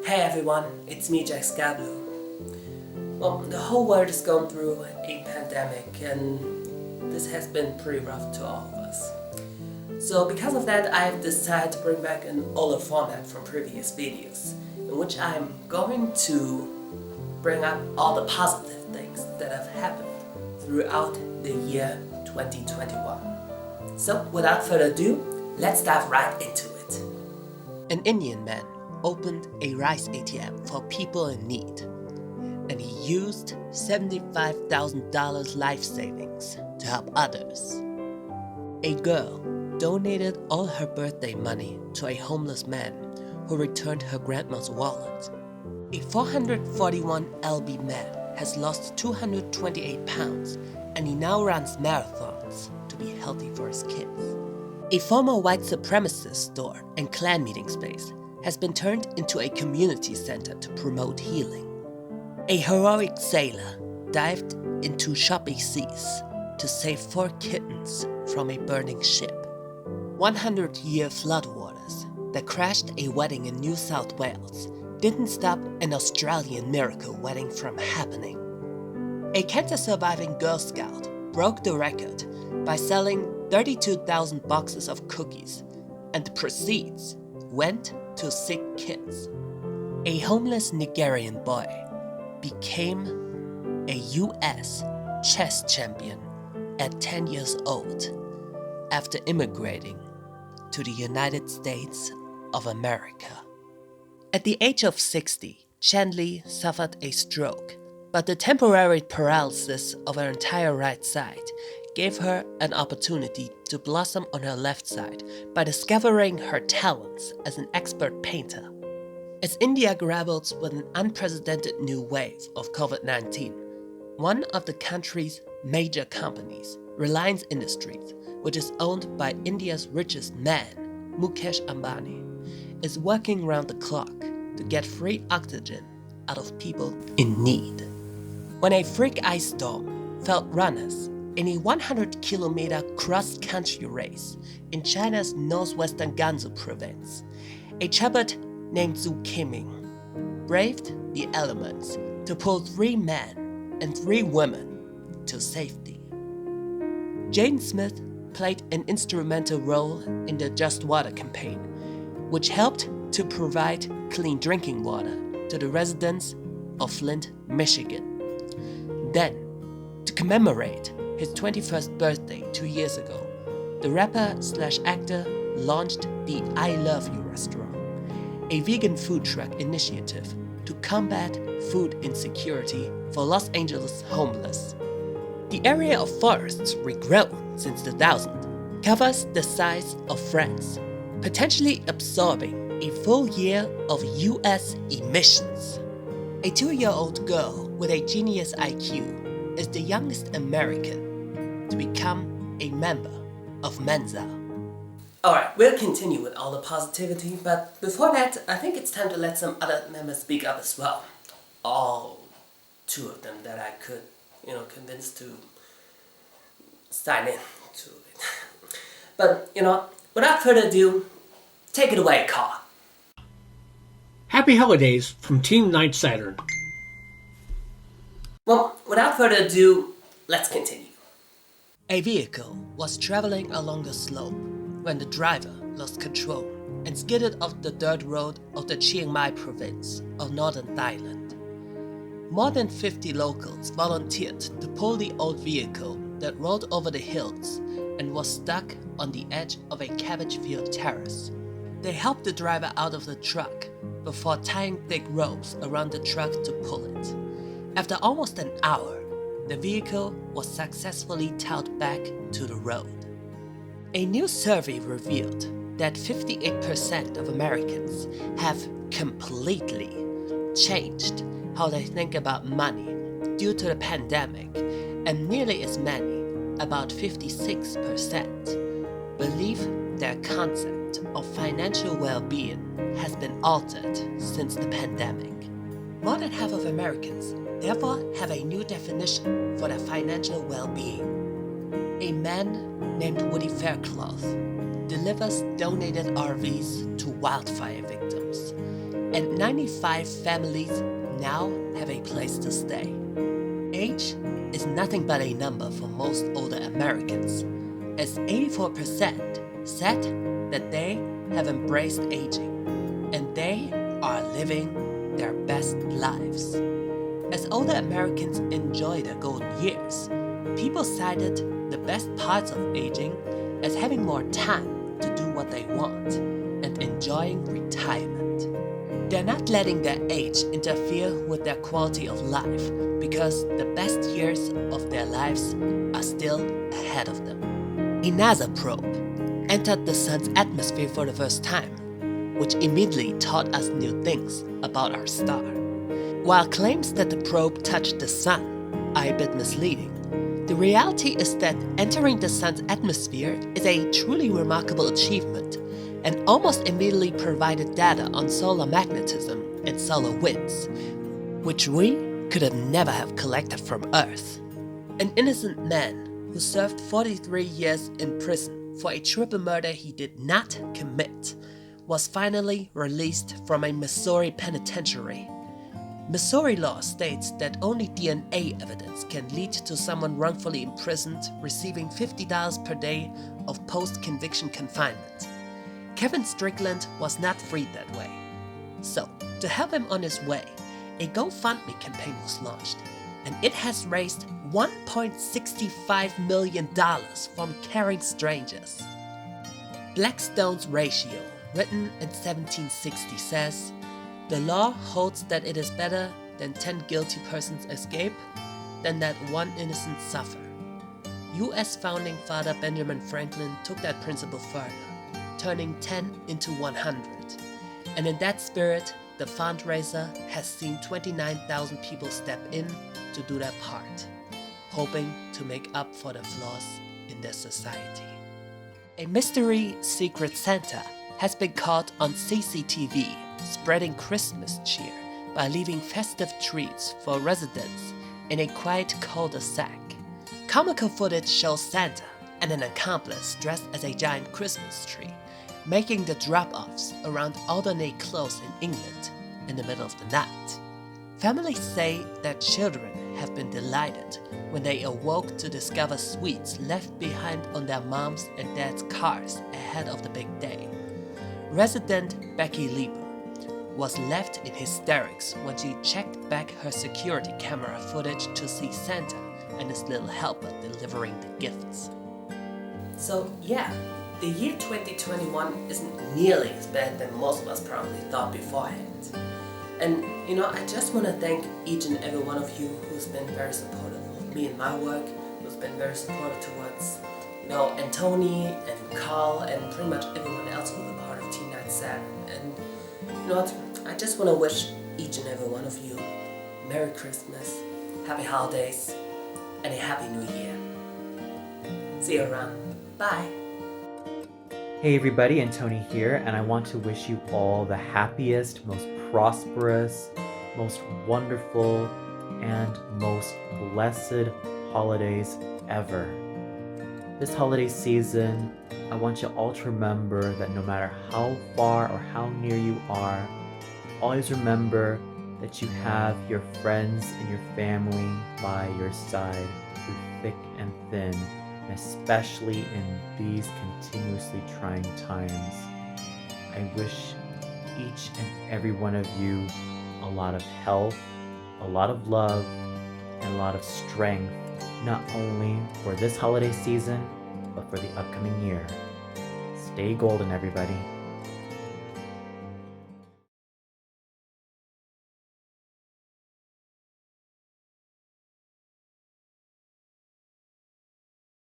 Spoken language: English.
Hey everyone, it's me, Jack Scablo. Well, the whole world is going through a pandemic, and this has been pretty rough to all of us. So, because of that, I've decided to bring back an older format from previous videos, in which I'm going to bring up all the positive things that have happened throughout the year 2021. So, without further ado, let's dive right into it. An Indian man opened a rice ATM for people in need, and he used $75,000 life savings to help others. A girl donated all her birthday money to a homeless man who returned her grandma's wallet. A 441 lb man has lost 228 pounds, and he now runs marathons to be healthy for his kids. A former white supremacist store and clan meeting space has been turned into a community center to promote healing. A heroic sailor dived into choppy seas to save 4 kittens from a burning ship. 100-year floodwaters that crashed a wedding in New South Wales didn't stop an Australian miracle wedding from happening. A cancer-surviving Girl Scout broke the record by selling 32,000 boxes of cookies, and the proceeds went to sick kids. A homeless Nigerian boy became a US chess champion at 10 years old after immigrating to the United States of America. At the age of 60, Chandley suffered a stroke, but the temporary paralysis of her entire right side gave her an opportunity to blossom on her left side by discovering her talents as an expert painter. As India grapples with an unprecedented new wave of COVID-19, one of the country's major companies, Reliance Industries, which is owned by India's richest man, Mukesh Ambani, is working round the clock to get free oxygen out of people in need. When a freak ice storm felled runners in a 100-kilometer cross-country race in China's northwestern Gansu province, a shepherd named Zhu Qiming braved the elements to pull 3 men and 3 women to safety. Jane Smith played an instrumental role in the Just Water campaign, which helped to provide clean drinking water to the residents of Flint, Michigan. Then, to commemorate his 21st birthday 2 years ago, the rapper/actor launched the I Love You restaurant, a vegan food truck initiative to combat food insecurity for Los Angeles homeless. The area of forests regrown since 2000 covers the size of France, potentially absorbing a full year of US emissions. A 2-year-old girl with a genius IQ is the youngest American to become a member of Mensa. Alright, we'll continue with all the positivity, but before that, I think it's time to let some other members speak up as well. All 2 of them that I could, convince to sign in to it. But, without further ado, take it away, Carl. Happy holidays from Team Night Saturn. Well, without further ado, let's continue. A vehicle was traveling along the slope when the driver lost control and skidded off the dirt road of the Chiang Mai province of northern Thailand. More than 50 locals volunteered to pull the old vehicle that rolled over the hills and was stuck on the edge of a cabbage field terrace. They helped the driver out of the truck before tying thick ropes around the truck to pull it. After almost an hour, the vehicle was successfully towed back to the road. A new survey revealed that 58% of Americans have completely changed how they think about money due to the pandemic, and nearly as many, about 56%, believe their concept of financial well-being has been altered since the pandemic. More than half of Americans therefore have a new definition for their financial well-being. A man named Woody Faircloth delivers donated RVs to wildfire victims and 95 families now have a place to stay. Age is nothing but a number for most older Americans, as 84% said that they have embraced aging and they are living their best lives. As older Americans enjoy their golden years, people cited the best parts of aging as having more time to do what they want and enjoying retirement. They're not letting their age interfere with their quality of life because the best years of their lives are still ahead of them. A NASA probe entered the sun's atmosphere for the first time, which immediately taught us new things about our star. While claims that the probe touched the sun are a bit misleading, the reality is that entering the sun's atmosphere is a truly remarkable achievement and almost immediately provided data on solar magnetism and solar winds, which we could have never have collected from Earth. An innocent man who served 43 years in prison for a triple murder he did not commit was finally released from a Missouri penitentiary. Missouri law states that only DNA evidence can lead to someone wrongfully imprisoned receiving $50 per day of post-conviction confinement. Kevin Strickland was not freed that way. So, to help him on his way, a GoFundMe campaign was launched, and it has raised $1.65 million from caring strangers. Blackstone's ratio, written in 1760, says, "The law holds that it is better that 10 guilty persons escape than that one innocent suffer." U.S. founding father Benjamin Franklin took that principle further, turning 10 into 100. And in that spirit, the fundraiser has seen 29,000 people step in to do their part, hoping to make up for the flaws in their society. A mystery Secret Santa has been caught on CCTV, spreading Christmas cheer by leaving festive treats for residents in a quiet cul-de-sac. Comical footage shows Santa and an accomplice dressed as a giant Christmas tree, making the drop-offs around Alderney Close in England in the middle of the night. Families say that children have been delighted when they awoke to discover sweets left behind on their moms and dads' cars ahead of the big day. Resident Becky Lieber was left in hysterics when she checked back her security camera footage to see Santa and his little helper delivering the gifts. So yeah, the year 2021 isn't nearly as bad than most of us probably thought beforehand. And I just want to thank each and every one of you who's been very supportive of me and my work, who's been very supportive towards, Antoni and Carl and pretty much everyone else who's a part of Team Night Saturn. And I just want to wish each and every one of you Merry Christmas, Happy Holidays, and a Happy New Year. See you around. Bye. Hey everybody, Antoni here, and I want to wish you all the happiest, most prosperous, most wonderful, and most blessed holidays ever. This holiday season, I want you all to remember that no matter how far or how near you are, always remember that you have your friends and your family by your side through thick and thin, especially in these continuously trying times. I wish each and every one of you a lot of health, a lot of love, and a lot of strength, not only for this holiday season, but for the upcoming year. Stay golden, everybody.